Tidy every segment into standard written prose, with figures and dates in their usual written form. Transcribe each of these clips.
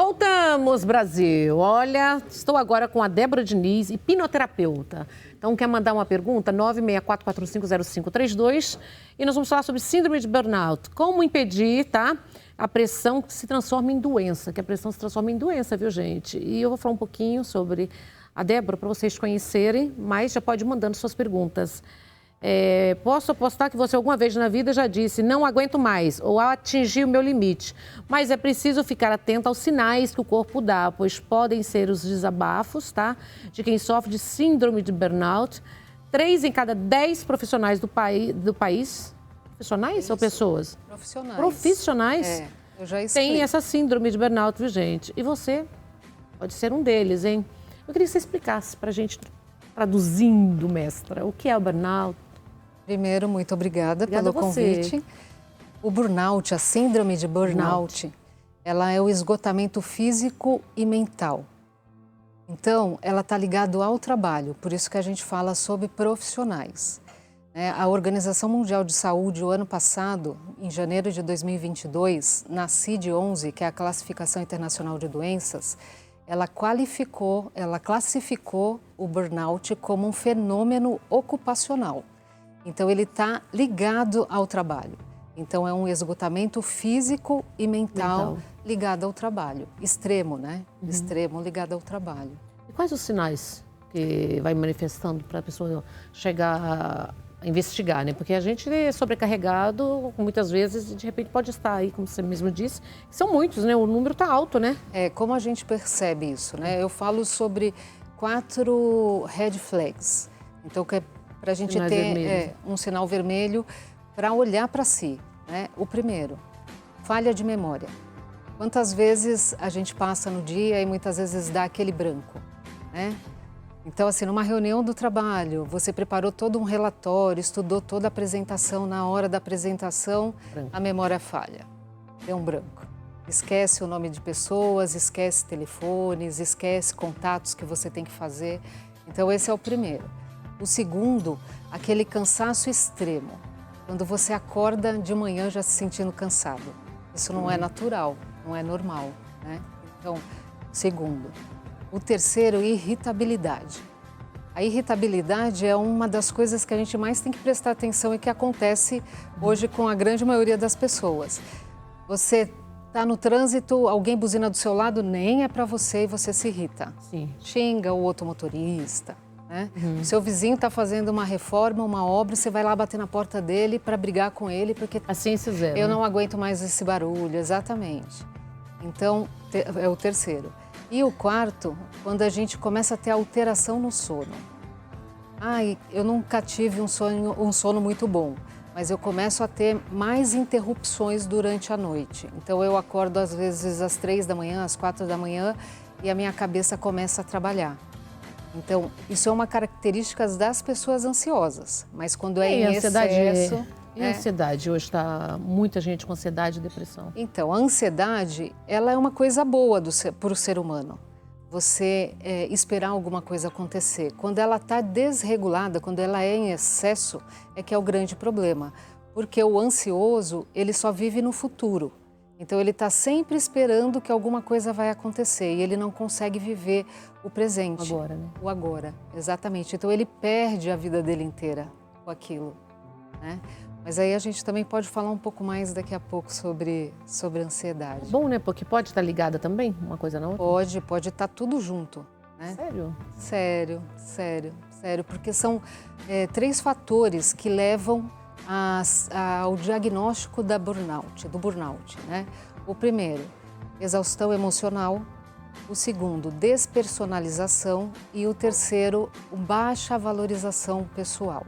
Voltamos, Brasil! Olha, estou agora com a Débora Diniz, hipnoterapeuta. Então, quer mandar uma pergunta? 964450532. E nós vamos falar sobre síndrome de burnout. Como impedir, tá? A pressão que se transforma em doença. Que a pressão se transforma em doença, viu, gente? E eu vou falar um pouquinho sobre a Débora, para vocês conhecerem, mas já pode ir mandando suas perguntas. Posso apostar que você alguma vez na vida já disse não aguento mais ou atingi o meu limite, mas é preciso ficar atento aos sinais que o corpo dá, pois podem ser os desabafos, tá? De quem sofre de síndrome de burnout. 3 em cada 10 profissionais do país, profissionais Isso. Ou pessoas? Profissionais. Profissionais eu já explico. Tem essa síndrome de burnout, viu, gente? E você pode ser um deles, hein? Eu queria que você explicasse pra gente, traduzindo, mestra, o que é o burnout? Primeiro, muito obrigada pelo convite. O burnout, a síndrome de burnout, ela é o esgotamento físico e mental. Então, ela está ligada ao trabalho, por isso que a gente fala sobre profissionais. A Organização Mundial de Saúde, o ano passado, em janeiro de 2022, na CID-11, que é a Classificação Internacional de Doenças, ela classificou o burnout como um fenômeno ocupacional. Então, ele está ligado ao trabalho. Então, é um esgotamento físico e mental ligado ao trabalho. Extremo, né? Extremo ligado ao trabalho. E quais os sinais que vai manifestando para a pessoa chegar a investigar, né? Porque a gente é sobrecarregado muitas vezes e de repente pode estar aí, como você mesmo disse, são muitos, né? O número está alto, né? Como a gente percebe isso, né? Eu falo sobre 4 red flags. Então, que é para a gente ter um sinal vermelho para olhar para si, né? O primeiro, falha de memória. Quantas vezes a gente passa no dia e muitas vezes dá aquele branco, né? Então, assim, numa reunião do trabalho, você preparou todo um relatório, estudou toda a apresentação, na hora da apresentação, a memória falha, deu um branco. Esquece o nome de pessoas, esquece telefones, esquece contatos que você tem que fazer. Então, esse é o primeiro. O segundo, aquele cansaço extremo. Quando você acorda de manhã já se sentindo cansado. Isso não é natural, não é normal, né? Então, segundo. O terceiro, irritabilidade. A irritabilidade é uma das coisas que a gente mais tem que prestar atenção e que acontece hoje com a grande maioria das pessoas. Você está no trânsito, alguém buzina do seu lado, nem é para você e você se irrita. Sim. Xinga o outro motorista. Né? O seu vizinho está fazendo uma reforma, uma obra, você vai lá bater na porta dele para brigar com ele, porque Paciência zero. Eu não aguento mais esse barulho, exatamente. Então, é o terceiro. E o quarto, quando a gente começa a ter alteração no sono. Eu nunca tive um sono muito bom, mas eu começo a ter mais interrupções durante a noite. Então, eu acordo às vezes às 3 da manhã, às 4 da manhã, e a minha cabeça começa a trabalhar. Então, isso é uma característica das pessoas ansiosas, mas quando é em excesso... E a ansiedade? Hoje está muita gente com ansiedade e depressão. Então, a ansiedade, ela é uma coisa boa para o ser humano. Você esperar alguma coisa acontecer. Quando ela está desregulada, quando ela é em excesso, é que é o grande problema. Porque o ansioso, ele só vive no futuro. Então, ele está sempre esperando que alguma coisa vai acontecer e ele não consegue viver o presente. O agora, né? O agora, exatamente. Então, ele perde a vida dele inteira com aquilo, né? Mas aí a gente também pode falar um pouco mais daqui a pouco sobre ansiedade. Bom, né? Porque pode estar ligada também, uma coisa na outra? Pode estar tudo junto, né? Sério? Sério. Porque são 3 fatores que levam ao diagnóstico do burnout, né? O primeiro, exaustão emocional. O segundo, despersonalização. E o terceiro, baixa valorização pessoal.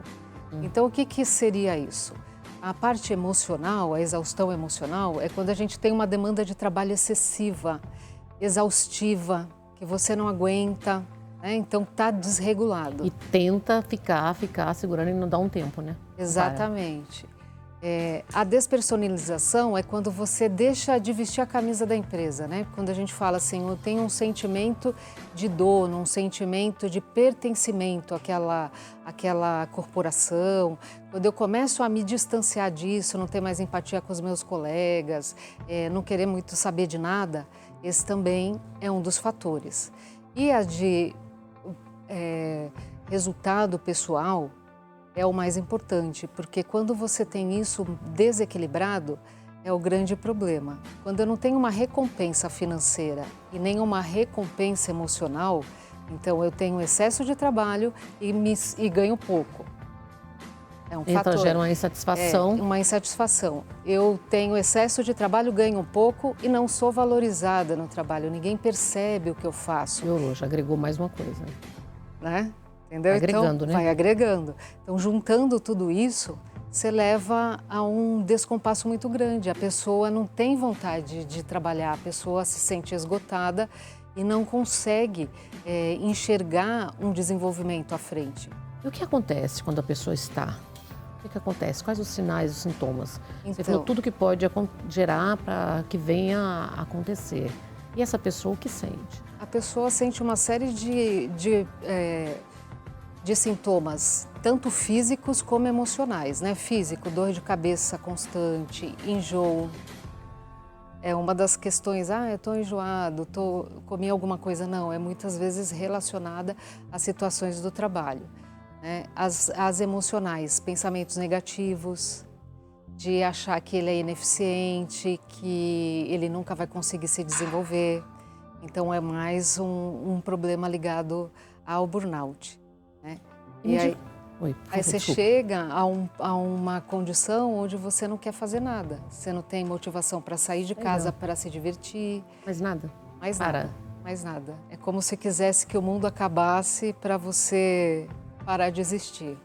Então, o que seria isso? A parte emocional, a exaustão emocional, é quando a gente tem uma demanda de trabalho excessiva, exaustiva, que você não aguenta, né? Então está desregulado. E tenta ficar segurando e não dá um tempo, né? Exatamente. A despersonalização é quando você deixa de vestir a camisa da empresa, né? Quando a gente fala assim, eu tenho um sentimento de dono, um sentimento de pertencimento àquela corporação. Quando eu começo a me distanciar disso, não ter mais empatia com os meus colegas, não querer muito saber de nada, esse também é um dos fatores. E a de resultado pessoal é o mais importante, porque quando você tem isso desequilibrado, é o grande problema. Quando eu não tenho uma recompensa financeira e nem uma recompensa emocional, então eu tenho excesso de trabalho e ganho pouco. É um então fator. Gera uma insatisfação. Uma insatisfação. Eu tenho excesso de trabalho, ganho pouco e não sou valorizada no trabalho. Ninguém percebe o que eu faço. Piorou, já agregou mais uma coisa. Né? Entendeu? Agregando, então, né? Vai agregando. Então, juntando tudo isso, você leva a um descompasso muito grande. A pessoa não tem vontade de trabalhar, a pessoa se sente esgotada e não consegue enxergar um desenvolvimento à frente. E o que acontece quando a pessoa está? O que acontece? Quais os sinais, os sintomas? Então, você falou tudo que pode gerar para que venha a acontecer. E essa pessoa o que sente? A pessoa sente uma série de sintomas, tanto físicos como emocionais, né? Físico, dor de cabeça constante, enjoo. É uma das questões, eu estou enjoado, comi alguma coisa. Não, é muitas vezes relacionada a situações do trabalho. Né? As emocionais, pensamentos negativos, de achar que ele é ineficiente, que ele nunca vai conseguir se desenvolver. Então, é mais um problema ligado ao burnout. Né? E aí você chega a uma condição onde você não quer fazer nada. Você não tem motivação para sair de casa, para se divertir. Mais nada? Mais nada. Mais nada. É como se quisesse que o mundo acabasse para você parar de existir.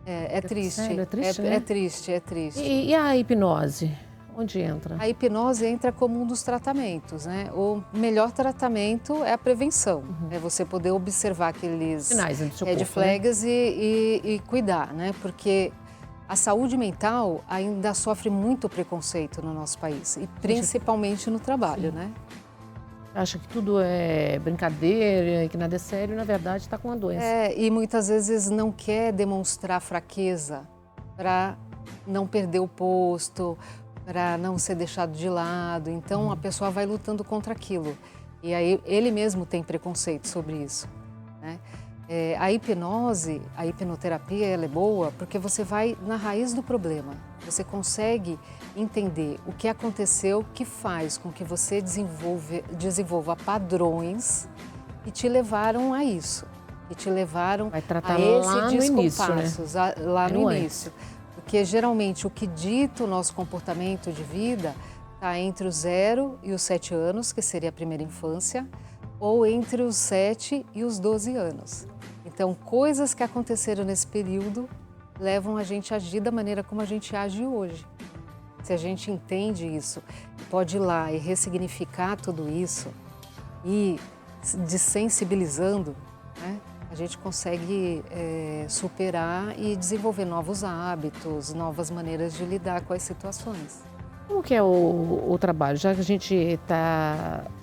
É triste. Sério? É triste, né? É triste, é triste. E a hipnose? Onde entra? A hipnose entra como um dos tratamentos, né? O melhor tratamento é a prevenção. É você poder observar aqueles sinais do seu red corpo, flags, né? e cuidar, né? Porque a saúde mental ainda sofre muito preconceito no nosso país, e principalmente no trabalho, né? Acha que tudo é brincadeira e que nada é sério, na verdade está com a doença. E muitas vezes não quer demonstrar fraqueza para não perder o posto, para não ser deixado de lado. Então, a pessoa vai lutando contra aquilo. E aí, ele mesmo tem preconceito sobre isso. Né? A hipnose, a hipnoterapia, ela é boa porque você vai na raiz do problema. Você consegue entender o que aconteceu que faz com que você desenvolva padrões que te levaram a isso. Que te levaram vai tratar a esse lá descompasso, no início, né? lá no início. Porque geralmente o que dita o nosso comportamento de vida está entre os 0 e os 7 anos, que seria a primeira infância, ou entre os 7 e os 12 anos. Então, coisas que aconteceram nesse período levam a gente a agir da maneira como a gente age hoje. Se a gente entende isso, pode ir lá e ressignificar tudo isso e desensibilizando, né? A gente consegue superar e desenvolver novos hábitos, novas maneiras de lidar com as situações. Como que é o trabalho? Já que a gente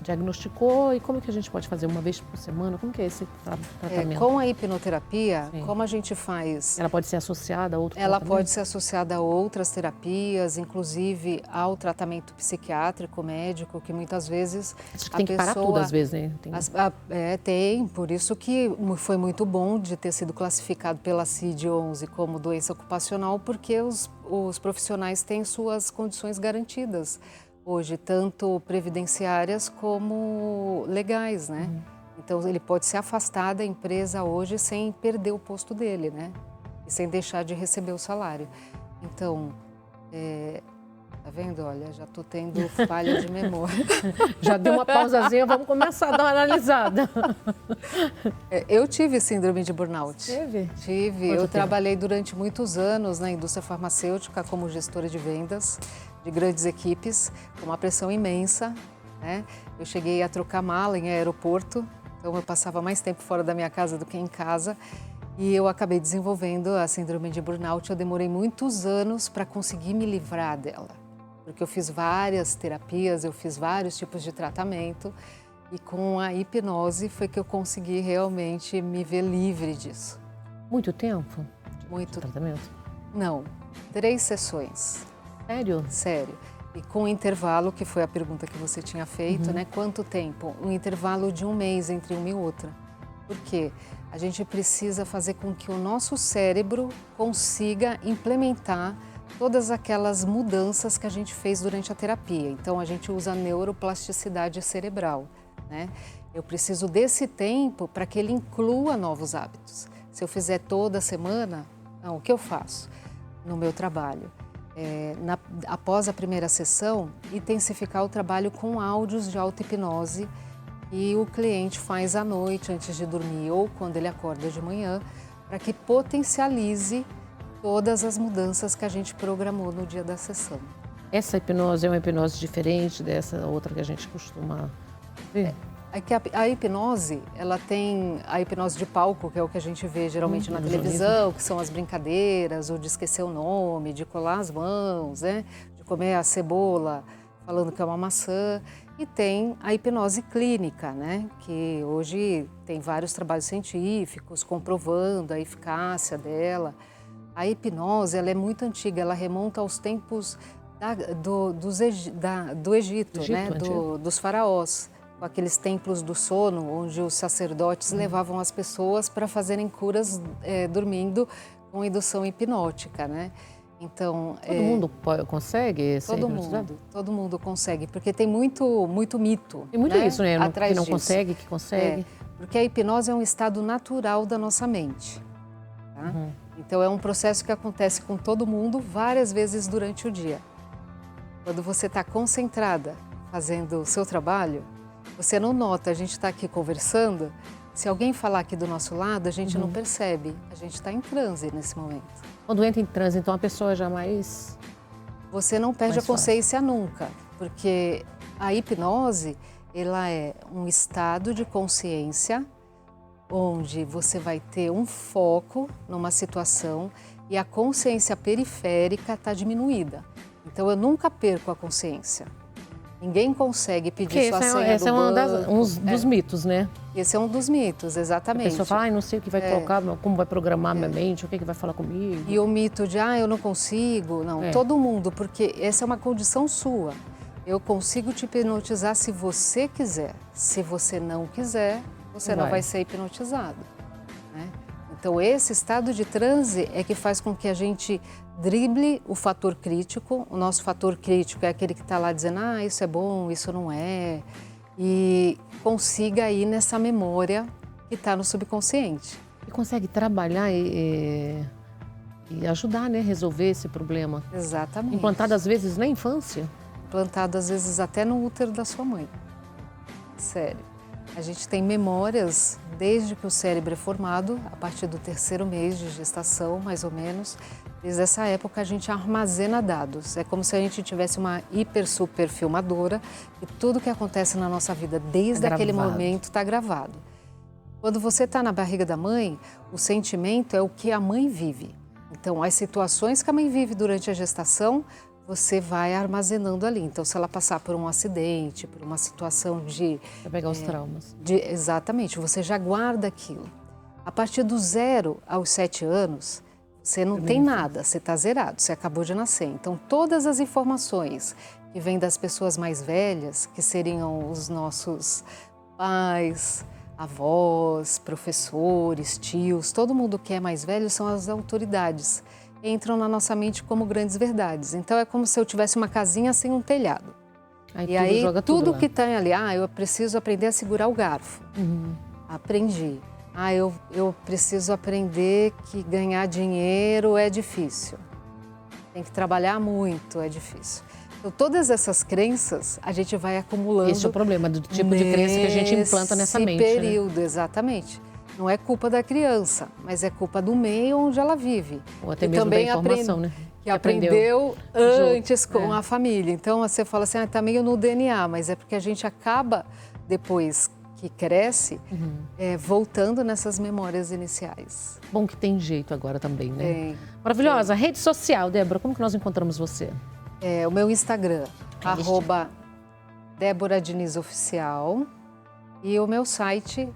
diagnosticou, e como que a gente pode fazer uma vez por semana? Como que é esse tratamento? Com a hipnoterapia, como a gente faz? Ela pode ser associada a outro Ela tratamento? pode ser associada a outras terapias, inclusive ao tratamento psiquiátrico, médico, que muitas vezes Acho que tem que parar tudo às vezes, né? Tem, por isso que foi muito bom de ter sido classificado pela CID-11 como doença ocupacional, porque os profissionais têm suas condições garantidas hoje, tanto previdenciárias como legais, né? Então, ele pode se afastar da empresa hoje sem perder o posto dele, né? E sem deixar de receber o salário. Então, tá vendo? Olha, já tô tendo falha de memória. Já deu uma pausazinha, vamos começar a dar uma analisada. Eu tive síndrome de burnout. Teve? Tive. Eu trabalhei durante muitos anos na indústria farmacêutica como gestora de vendas de grandes equipes, com uma pressão imensa, né? Eu cheguei a trocar mala em aeroporto, então eu passava mais tempo fora da minha casa do que em casa. E eu acabei desenvolvendo a síndrome de burnout. Eu demorei muitos anos para conseguir me livrar dela. Porque eu fiz várias terapias, eu fiz vários tipos de tratamento. E com a hipnose foi que eu consegui realmente me ver livre disso. Muito tempo? Muito. Tratamento? Não, 3 sessões. Sério? Sério. E com intervalo, que foi a pergunta que você tinha feito, né? Quanto tempo? Um intervalo de 1 mês entre uma e outra. Por quê? A gente precisa fazer com que o nosso cérebro consiga implementar todas aquelas mudanças que a gente fez durante a terapia. Então, a gente usa a neuroplasticidade cerebral, né? Eu preciso desse tempo para que ele inclua novos hábitos. Se eu fizer toda semana, não, o que eu faço no meu trabalho? Após a primeira sessão, intensificar o trabalho com áudios de auto-hipnose e o cliente faz à noite, antes de dormir ou quando ele acorda de manhã, para que potencialize todas as mudanças que a gente programou no dia da sessão. Essa hipnose é uma hipnose diferente dessa outra que a gente costuma ver? É que a hipnose, ela tem a hipnose de palco, que é o que a gente vê geralmente na televisão, que são as brincadeiras, ou de esquecer o nome, de colar as mãos, né? De comer a cebola falando que é uma maçã. E tem a hipnose clínica, né? Que hoje tem vários trabalhos científicos comprovando a eficácia dela. A hipnose, ela é muito antiga, ela remonta aos tempos do Egito, né? Dos faraós, com aqueles templos do sono, onde os sacerdotes levavam as pessoas para fazerem curas dormindo com indução hipnótica, né? Então, todo mundo consegue ser hipnotizado? Todo mundo consegue, porque tem muito mito. Tem muito isso, né? Atrás que não disso. consegue, que consegue. Porque a hipnose é um estado natural da nossa mente. Tá? Então, é um processo que acontece com todo mundo várias vezes durante o dia. Quando você está concentrada fazendo o seu trabalho, você não nota, a gente está aqui conversando, se alguém falar aqui do nosso lado, a gente não percebe, a gente está em transe nesse momento. Quando entra em transe, então a pessoa já mais... Você não perde a consciência nunca, porque a hipnose, ela é um estado de consciência onde você vai ter um foco numa situação e a consciência periférica está diminuída. Então, eu nunca perco a consciência. Ninguém consegue pedir sua senha do banco. Esse é um dos mitos, né? Esse é um dos mitos, exatamente. A pessoa fala, não sei o que vai colocar, como vai programar minha mente, o que vai falar comigo. E o mito de, eu não consigo. Não, todo mundo, porque essa é uma condição sua. Eu consigo te hipnotizar se você quiser. Se você não quiser, você não vai ser hipnotizado, né? Então, esse estado de transe é que faz com que a gente drible o fator crítico. O nosso fator crítico é aquele que está lá dizendo, isso é bom, isso não é. E consiga ir nessa memória que está no subconsciente. E consegue trabalhar e ajudar, né, a resolver esse problema. Exatamente. Implantado às vezes na infância. Implantado às vezes até no útero da sua mãe. Sério. A gente tem memórias desde que o cérebro é formado, a partir do 3º mês de gestação, mais ou menos. Desde essa época a gente armazena dados. É como se a gente tivesse uma super filmadora e tudo que acontece na nossa vida desde aquele momento está gravado. Quando você está na barriga da mãe, o sentimento é o que a mãe vive. Então, as situações que a mãe vive durante a gestação, você vai armazenando ali. Então, se ela passar por um acidente, por uma situação de... Vai pegar os traumas. Exatamente, você já guarda aquilo. A partir do 0 aos 7 anos, você não tem nada, você está zerado, você acabou de nascer. Então, todas as informações que vêm das pessoas mais velhas, que seriam os nossos pais, avós, professores, tios, todo mundo que é mais velho são as autoridades. Entram na nossa mente como grandes verdades. Então, é como se eu tivesse uma casinha sem um telhado. E aí, tudo que tem ali, eu preciso aprender a segurar o garfo. Aprendi. Eu preciso aprender que ganhar dinheiro é difícil. Tem que trabalhar muito, é difícil. Então, todas essas crenças, a gente vai acumulando... Esse é o problema do tipo de crença que a gente implanta nessa mente, período, né? Exatamente. Não é culpa da criança, mas é culpa do meio onde ela vive. Ou até mesmo da informação, né? Que aprendeu antes com a família. Então, você fala assim, está meio no DNA, mas é porque a gente acaba depois que cresce, voltando nessas memórias iniciais. Bom que tem jeito agora também, né? Tem. Maravilhosa. Rede social, Débora, como que nós encontramos você? O meu Instagram, @DéboraDinizOficial, e o meu site,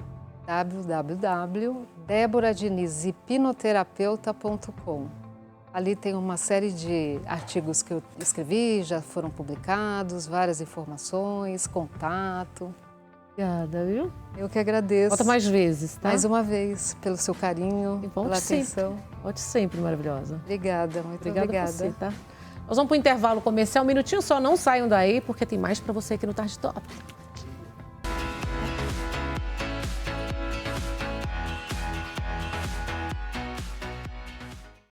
www.deboradinizhipnoterapeuta.com. Ali tem uma série de artigos que eu escrevi, já foram publicados, várias informações, contato. Obrigada, viu? Eu que agradeço. Volta mais vezes, tá? Mais uma vez, pelo seu carinho, pela atenção. Volte sempre, maravilhosa. Obrigada, muito obrigada. A você, tá? Nós vamos para o intervalo comercial, um minutinho só, não saiam daí, porque tem mais para você aqui no Tarde Top.